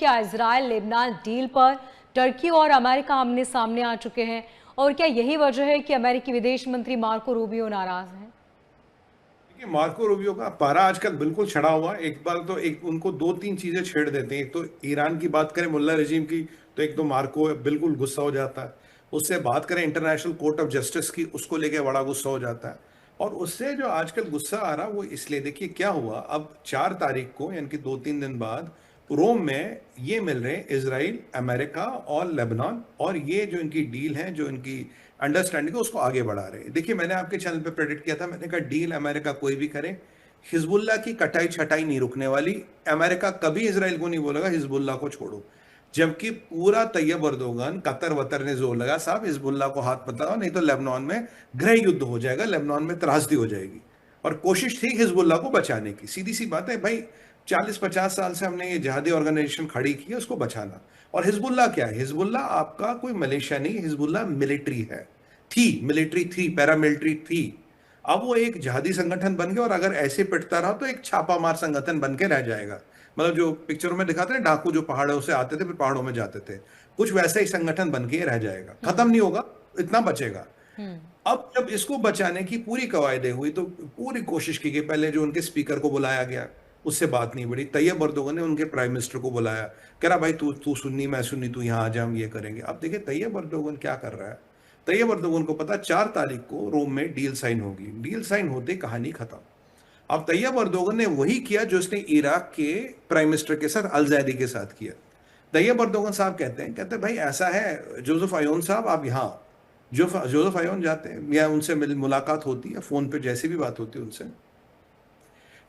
क्या Israel Lebanon deal पर Turkey और अमेरिका आमने सामने आ चुके हैं और क्या यही वजह है कि अमेरिकी विदेश मंत्री मार्को रूबियो नाराज हैं? देखिए, मार्को रूबियो का पारा आजकल बिल्कुल चढ़ा हुआ है। एक बार तो एक उनको दो तीन चीजें छेड़ देते हैं। एक तो ईरान की बात करें, मुल्ला रजीम की, तो एक तो मार्को बिल्कुल गुस्सा हो जाता है। उससे बात करें इंटरनेशनल कोर्ट ऑफ जस्टिस की, उसको लेके बड़ा गुस्सा हो जाता है। और उससे जो आजकल गुस्सा आ रहा वो इसलिए, देखिए क्या हुआ, अब 4 तारीख को यानी कि 2-3 दिन बाद रोम में ये मिल रहे हैं इसराइल, अमेरिका और लेबनान, और ये जो इनकी डील है, जो इनकी अंडरस्टैंडिंग है, उसको आगे बढ़ा रहे हैं। देखिए, मैंने आपके चैनल पे प्रेडिक्ट किया था, मैंने कहा डील अमेरिका कोई भी करे, हिजबुल्ला की कटाई छटाई नहीं रुकने वाली। अमेरिका कभी इसराइल को नहीं बोलेगा हिजबुल्ला को छोड़ो, जबकि पूरा तैयब अर्दोगन, कतर वतर ने जोर लगा, साहब हिजबुल्ला को हाथ मत लगाओ, नहीं तो लेबनान में गृह युद्ध हो जाएगा, लेबनान में त्रासदी हो जाएगी। और कोशिश थी हिजबुल्ला को बचाने की। सीधी सी बात है भाई, 40-50 साल से हमने ये जिहादी ऑर्गेनाइजेशन खड़ी की है, उसको बचाना। और हिजबुल्ला क्या है? हिजबुल्ला आपका कोई मलेशिया नहीं, हिजबुल्ला मिलिट्री है, थी मिलिट्री, थी पैरामिलिट्री थी। अब वो एक जिहादी संगठन बन गया, और अगर ऐसे पिटता रहा तो एक छापामार संगठन बन के रह जाएगा। मतलब जो पिक्चरों में दिखाते हैं डाकू जो पहाड़ों से आते थे फिर पहाड़ों में जाते थे, कुछ वैसा ही संगठन बन के रह जाएगा, खत्म नहीं होगा, इतना बचेगा। हम्म। अब जब इसको बचाने की पूरी कवायदे हुई तो पूरी कोशिश की गई। पहले जो उनके स्पीकर को बुलाया गया, उससे बात नहीं बढ़ी। तैयब अर्दोगन ने उनके प्राइम मिनिस्टर को बुलाया, कह रहा भाई तू तू सुन्नी मैं सुन्नी, तू यहाँ आ जा, हम ये करेंगे। अब देखिए तैयब अर्दोगन क्या कर रहा है। तैयब अर्दोगन को पता 4 तारीख को रोम में डील साइन होगी, डील साइन होते कहानी खत्म। अब तैयब अर्दोगन ने वही किया जो उसने इराक के प्राइम मिनिस्टर के साथ अल जैदी के साथ किया। तैयब अर्दोगन साहब कहते हैं भाई ऐसा है जोसेफ आयोन साहब, आप यहाँ जो जोसेफ आयोन जाते हैं या उनसे मुलाकात होती है फोन पे, जैसी भी बात होती है उनसे,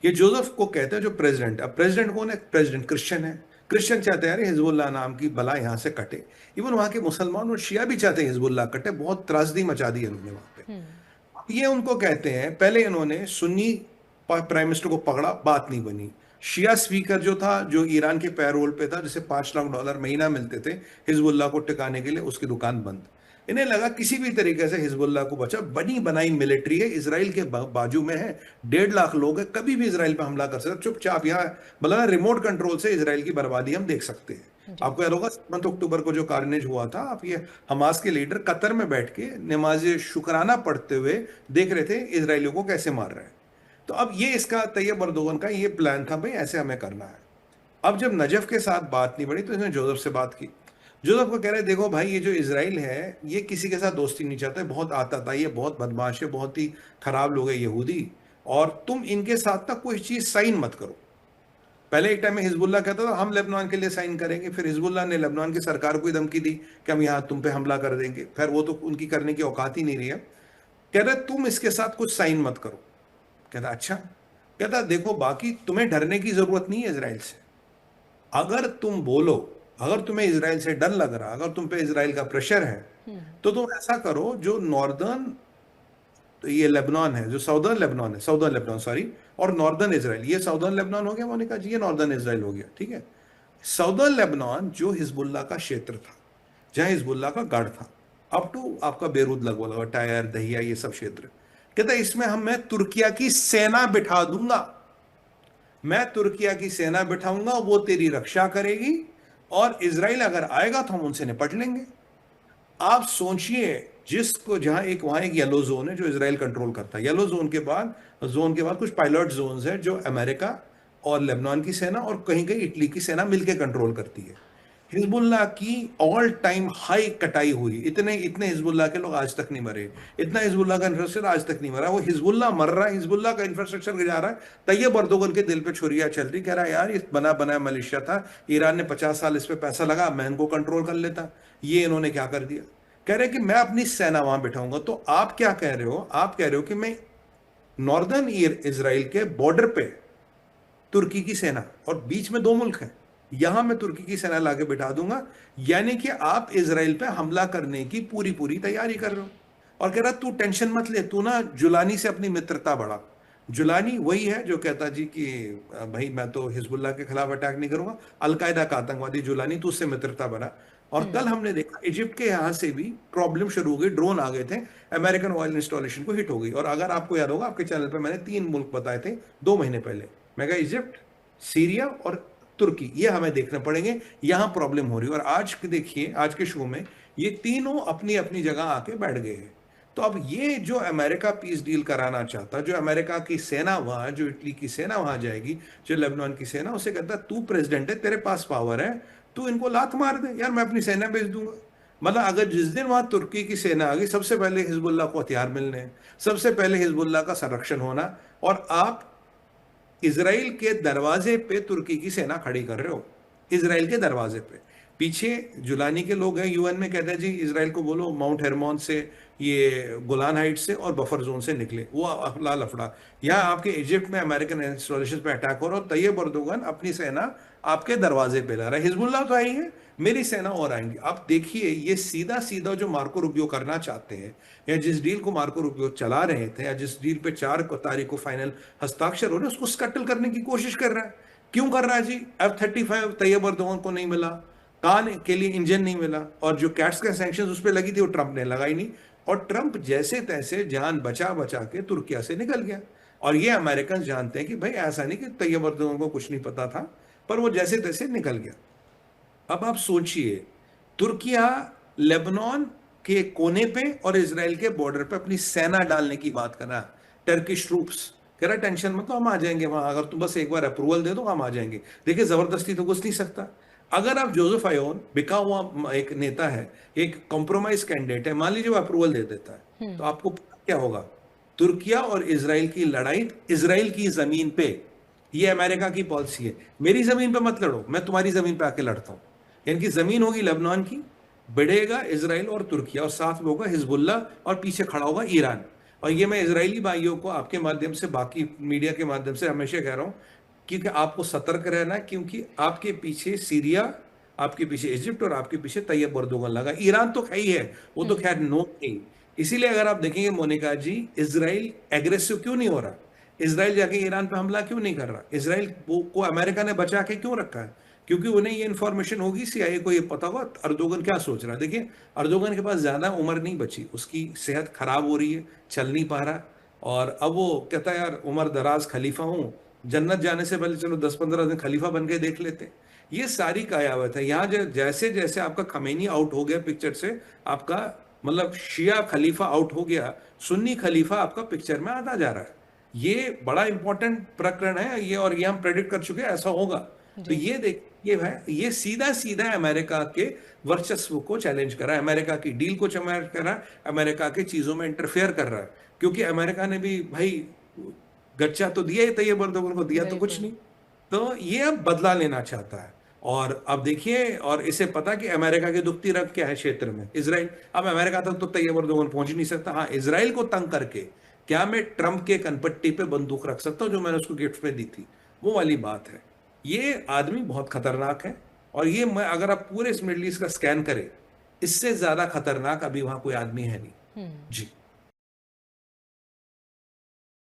ये जोसेफ को कहते हैं जो प्रेसिडेंट। अब प्रेसिडेंट कौन है? प्रेसिडेंट क्रिश्चियन है। क्रिश्चियन चाहते हैं अरे हिजबुल्लाह नाम की बला यहाँ से कटे। इवन वहां के मुसलमान और शिया भी चाहते हैं हिजबुल्लाह कटे। बहुत त्रासदी मचा दी है उन्होंने वहां पे। हम्म। अब ये उनको कहते हैं, पहले इन्होंने सुन्नी प्राइम मिनिस्टर को पकड़ा, बात नहीं बनी। शिया स्पीकर जो था, जो ईरान के पैरोल पे था, जिसे $5 लाख महीना मिलते थे हिजबुल्लाह को टिकाने के लिए, उसकी दुकान बंद। इन्हें लगा किसी भी तरीके से हिजबुल्लाह को बचा, बनी बनाई मिलिट्री है, इसराइल के बाजू में है, 1.5 लाख लोग हैं, कभी भी इसराइल पे हमला कर सकते, चुपचाप यहाँ मतलब रिमोट कंट्रोल से इसराइल की बर्बादी हम देख सकते हैं। जी। आपको याद होगा 7 अक्टूबर को जो कार्नेज हुआ था, आप ये हमास के लीडर कतर में बैठ के नमाज शुक्राना पढ़ते हुए देख रहे थे इसराइलियों को कैसे मार रहे हैं। तो अब ये इसका तैयब अर्दोगन का ये प्लान था, भाई ऐसे हमें करना है। अब जब नजफ के साथ बात नहीं बढ़ी तो इसने जोसेफ से बात की। जोसेफ को कह रहे देखो भाई, ये जो इसराइल है ये किसी के साथ दोस्ती नहीं चाहता है, बहुत आताताई है, बहुत बदमाश है, बहुत ही खराब लोग है यहूदी, और तुम इनके साथ ना कोई चीज साइन मत करो। पहले एक टाइम में हिजबुल्लाह कहता था हम लेबनान के लिए साइन करेंगे, फिर हिजबुल्लाह ने लेबनान की सरकार को ही धमकी दी कि हम यहाँ तुम पे हमला कर देंगे, फिर वो तो उनकी करने की औकात ही नहीं रही है। कह रहे तुम इसके साथ कुछ साइन मत करो। कहता अच्छा। कहता देखो बाकी तुम्हें डरने की जरूरत नहीं है इसराइल से। अगर तुम बोलो, अगर तुम्हें इसराइल से डर लग रहा, अगर तुम पे इसराइल का प्रेशर है, हम्म। तो तुम ऐसा करो, जो नॉर्दर्न, तो ये लेबनान है, जो साउदर्न लेबनान है, साउदर्न लेबनान सॉरी, और नॉर्दर्न इसराइल, ये साउदर्न लेबनान हो गया मोनिका जी, ये नॉर्दर्न इसराइल हो गया, ठीक है। साउदर्न लेबनान जो हिजबुल्लाह का क्षेत्र था, जहां हिजबुल्लाह का गढ़ था, अप टू आपका बेरूत लगभग टायर दहिया ये सब क्षेत्र, कहता इसमें मैं तुर्किया की सेना बिठा दूंगा, मैं तुर्किया की सेना बिठाऊंगा, वो तेरी रक्षा करेगी, और इसराइल अगर आएगा तो हम उनसे निपट लेंगे। आप सोचिए, जिसको जहां एक वहां एक येलो जोन है जो इसराइल कंट्रोल करता है, येलो जोन के बाद कुछ पायलट जोन्स है जो अमेरिका और लेबनान की सेना और कहीं कहीं इटली की सेना मिलकर कंट्रोल करती है। हिजबुल्लाह की ऑल टाइम हाई कटाई हुई, इतने इतने हिजबुल्लाह के लोग आज तक नहीं मरे, इतना हिजबुल्लाह का इंफ्रास्ट्रक्चर आज तक नहीं मरा। वो हिजबुल्लाह मर रहा है, हिजबुल्लाह का इंफ्रास्ट्रक्चर गिरा रहा है। तैयब अर्दोगन के दिल पे छुरियां चल रही, कह रहा है यार ये बना बनाया मलेशिया था, ईरान ने 50 साल इस पे पैसा लगा, मैं इनको कंट्रोल कर लेता, ये इन्होंने क्या कर दिया। कह रहे कि मैं अपनी सेना वहां बिठाऊंगा। तो आप क्या कह रहे हो? आप कह रहे हो कि मैं नॉर्दर्न इसराइल के बॉर्डर पे तुर्की की सेना, और बीच में 2 मुल्क हैं, यहां मैं तुर्की की सेना लाके बिठा दूंगा, यानी कि आप इसराइल पे हमला करने की पूरी पूरी तैयारी कर रहे हो। और कह रहा तू टेंशन मत ले, तू ना जुलानी से अपनी मित्रता बढ़ा। जुलानी वही है जो कहता जी कि भाई मैं तो हिजबुल्लाह के खिलाफ अटैक नहीं करूंगा, अलकायदा का आतंकवादी जुलानी, तू उससे मित्रता बना। और कल हम्म। हमने देखा इजिप्ट के यहां से भी प्रॉब्लम शुरू हो गई, ड्रोन आ गए थे, अमेरिकन ऑयल इंस्टॉलेशन को हिट हो गई। और अगर आपको याद होगा आपके चैनल पर मैंने 3 मुल्क बताए थे 2 महीने पहले, मैं कहा इजिप्ट, सीरिया और तुर्की, ये हमें देखने पड़ेंगे, यहां प्रॉब्लम हो रही है। और आज देखिए, आज के शो में ये तीनों अपनी अपनी जगह आके बैठ गए हैं। तो अब ये जो अमेरिका पीस डील कराना चाहता, जो अमेरिका की सेना वहां, जो इटली की सेना वहां जाएगी, जो लेबनान की सेना, उसे कहता तू प्रेसिडेंट है, तेरे पास पावर है, तू इनको लात मार दे यार, मैं अपनी सेना भेज दूंगा। मतलब अगर जिस दिन वहां तुर्की की सेना आ गई, सबसे पहले हिजबुल्लाह को हथियार मिलने हैं, सबसे पहले हिजबुल्लाह का संरक्षण होना, और आप इसराइल के दरवाजे पे तुर्की की सेना खड़ी कर रहे हो, इसराइल के दरवाजे पे। पीछे जुलानी के लोग हैं यूएन में, कहते हैं जी इसराइल को बोलो माउंट हेरमोन से, ये गोलान हाइट से और बफर जोन से निकले, वो अफला लफड़ा। यहाँ आपके इजिप्ट में अमेरिकन इंस्टॉलेशन पे अटैक हो रहा है, तैयब अर्दोगन अपनी सेना आपके दरवाजे पे ला रहा है, हिजबुल्लाह तो आई है, मेरी सेना और आएंगी। आप देखिए ये सीधा सीधा जो मार्को रूबियो करना चाहते हैं, या जिस डील को मार्को रूबियो चला रहे थे, या जिस डील पे 4 तारीख को फाइनल हस्ताक्षर हो रहे हैं, उसको स्कटल करने की कोशिश कर रहा है। क्यों कर रहा है जी? F-35 तैयब अर्दोगन को नहीं मिला, कान के लिए इंजन नहीं मिला, और जो कैट्स का सैंक्शन उस पर लगी थी वो ट्रंप ने लगाई नहीं, और ट्रंप जैसे तैसे जान बचा बचा के तुर्किया से निकल गया। और ये अमेरिकन जानते हैं कि भाई ऐसा नहीं कि तैयब अर्दोगन को कुछ नहीं पता था, पर वो जैसे तैसे निकल गया। अब आप सोचिए, तुर्किया लेबनान के कोने पे और इसराइल के बॉर्डर पे अपनी सेना डालने की बात कर रहा है, टर्किश ट्रूप्स, कह रहा टेंशन मत लो, हम आ जाएंगे वहां, अगर तुम बस एक बार अप्रूवल दे दो हम आ जाएंगे। देखिए जबरदस्ती तो घुस नहीं सकता। अगर आप जोसेफ आयोन बिका हुआ एक नेता है, एक कॉम्प्रोमाइज कैंडिडेट है, मान लीजिए वो अप्रूवल दे देता है, तो आपको क्या होगा? तुर्किया और इसराइल की लड़ाई इसराइल की जमीन पे, ये अमेरिका की पॉलिसी है, मेरी जमीन पे मत लड़ो, मैं तुम्हारी जमीन पे आके लड़ता हूं। यानी कि जमीन होगी लेबनान की, बढ़ेगा इसराइल और तुर्किया, और साथ में होगा हिजबुल्लाह, और पीछे खड़ा होगा ईरान। और ये मैं इजरायली भाइयों को आपके माध्यम से, बाकी मीडिया के माध्यम से हमेशा कह रहा हूं, क्योंकि आपको सतर्क रहना है, क्योंकि आपके पीछे सीरिया, आपके पीछे इजिप्ट, और आपके पीछे तैयब अर्दोगन लगा। ईरान तो खैर है, वो तो खैर नो नहीं। इसीलिए अगर आप देखेंगे मोनिका जी, इसराइल एग्रेसिव क्यों नहीं हो रहा, इसराइल जाके ईरान पे हमला क्यों नहीं कर रहा, इसराइल को अमेरिका ने बचा के क्यों रखा है? क्योंकि उन्हें ये इंफॉर्मेशन होगी, सीआईए को ये पता होगा अर्दोगन क्या सोच रहा है। देखिए अर्दोगन के पास ज्यादा उम्र नहीं बची, उसकी सेहत खराब हो रही है, चल नहीं पा रहा, और अब वो कहता है यार उम्र दराज खलीफा हूं, जन्नत जाने से पहले चलो 10-15 दिन खलीफा बन के देख लेते। ये सारी कयावत है। यहाँ जैसे जैसे आपका खमेनी आउट हो गया पिक्चर से, आपका मतलब शिया खलीफा आउट हो गया, सुन्नी खलीफा आपका पिक्चर में आता जा रहा है। ये बड़ा इंपॉर्टेंट प्रकरण है ये, और ये हम प्रेडिक्ट कर चुके हैं ऐसा होगा। तो ये देख, ये है, ये सीधा सीधा अमेरिका के वर्चस्व को चैलेंज कर रहा है, अमेरिका की डील को चैलेंज कर रहा है, अमेरिका के चीजों में इंटरफेयर कर रहा है। क्योंकि अमेरिका ने भी भाई गच्चा तो दिया ही, तैयब अर्दोगन को दिया तो कुछ नहीं, तो ये अब बदला लेना चाहता है। और अब देखिए, और इसे पता कि अमेरिका की दुखती रग क्या है क्षेत्र में, इसराइल। अब अमेरिका तक तो तैयब अर्दोगन पहुंच ही नहीं सकता। हाँ, इसराइल को तंग करके क्या मैं ट्रंप के कनपट्टी पे बंदूक रख सकता हूं, जो मैंने उसको गिफ्ट में दी थी, वो वाली बात है। ये आदमी बहुत खतरनाक है, और ये मैं अगर आप पूरे इस मिडल ईस्ट का स्कैन करें, इससे ज्यादा खतरनाक अभी वहां कोई आदमी है नहीं जी।